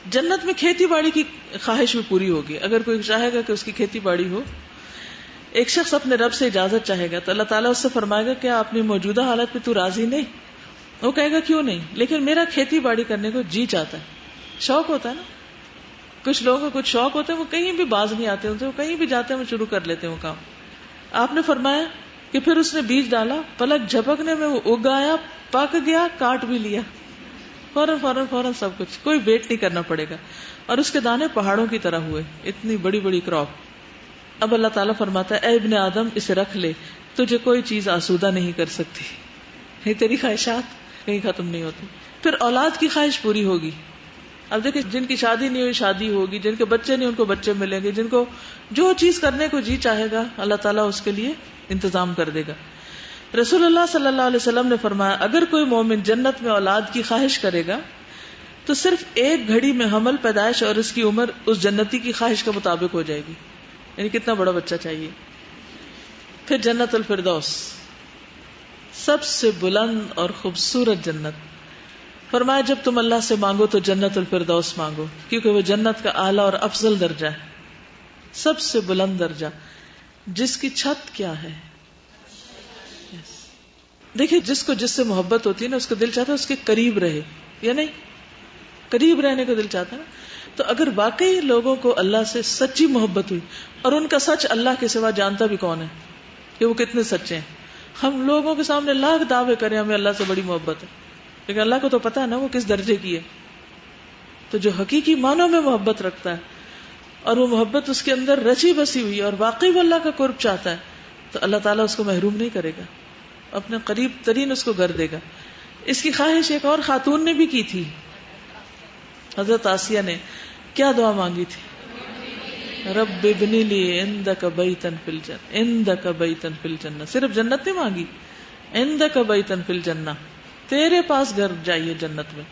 جنت میں کھیتی باڑی کی خواہش بھی پوری ہوگی. اگر کوئی چاہے گا کہ اس کی کھیتی باڑی ہو، ایک شخص اپنے رب سے اجازت چاہے گا تو اللہ تعالیٰ اس سے فرمائے گا کیا اپنی موجودہ حالت پہ تو راضی نہیں؟ وہ کہے گا کیوں نہیں، لیکن میرا کھیتی باڑی کرنے کو جی چاہتا ہے. شوق ہوتا ہے نا، کچھ لوگوں کو کچھ شوق ہوتے ہیں، وہ کہیں بھی باز نہیں آتے ہوتے، وہ کہیں بھی جاتے ہیں وہ شروع کر لیتے ہیں وہ کام. آپ نے فرمایا کہ پھر اس نے بیج ڈالا، پلک جھپکنے میں وہ اگ آیا، پک گیا، کاٹ بھی لیا، فوراً سب کچھ، کوئی ویٹ نہیں کرنا پڑے گا. اور اس کے دانے پہاڑوں کی طرح ہوئے، اتنی بڑی بڑی کراپ. اب اللہ تعالیٰ فرماتا ہے اے ابن آدم اسے رکھ لے، تجھے کوئی چیز آسودہ نہیں کر سکتی. یہ تیری خواہشات کہیں ختم نہیں ہوتی. پھر اولاد کی خواہش پوری ہوگی. اب دیکھیں جن کی شادی نہیں ہوئی شادی ہوگی، جن کے بچے نہیں ان کو بچے ملیں گے، جن کو جو چیز کرنے کو جی چاہے گا اللہ تعالیٰ اس کے لیے انتظام کر دے گا. رسول اللہ صلی اللہ علیہ وسلم نے فرمایا اگر کوئی مومن جنت میں اولاد کی خواہش کرے گا تو صرف ایک گھڑی میں حمل، پیدائش اور اس کی عمر اس جنتی کی خواہش کے مطابق ہو جائے گی. یعنی کتنا بڑا بچہ چاہیے. پھر جنت الفردوس، سب سے بلند اور خوبصورت جنت. فرمایا جب تم اللہ سے مانگو تو جنت الفردوس مانگو، کیونکہ وہ جنت کا اعلیٰ اور افضل درجہ ہے، سب سے بلند درجہ، جس کی چھت کیا ہے. دیکھیں جس کو جس سے محبت ہوتی ہے نا، اس کا دل چاہتا ہے اس کے قریب رہے، یا نہیں؟ قریب رہنے کا دل چاہتا ہے نا. تو اگر واقعی لوگوں کو اللہ سے سچی محبت ہوئی، اور ان کا سچ اللہ کے سوا جانتا بھی کون ہے کہ وہ کتنے سچے ہیں. ہم لوگوں کے سامنے لاکھ دعوے کریں ہمیں اللہ سے بڑی محبت ہے، لیکن اللہ کو تو پتا ہے نا وہ کس درجے کی ہے. تو جو حقیقی معنوں میں محبت رکھتا ہے اور وہ محبت اس کے اندر رچی بسی ہوئی اور واقعی وہ اللہ کا قرب چاہتا ہے، تو اللہ تعالیٰ اس کو محروم نہیں کرے گا، اپنے قریب ترین اس کو گھر دے گا. اس کی خواہش ایک اور خاتون نے بھی کی تھی. حضرت آسیہ نے کیا دعا مانگی تھی؟ رب ابنی لی عندک بیتا فی الجنہ، عندک بیتا فی الجنہ. صرف جنت نہیں مانگی، عندک بیتا فی الجنہ، تیرے پاس گھر جائیے جنت میں.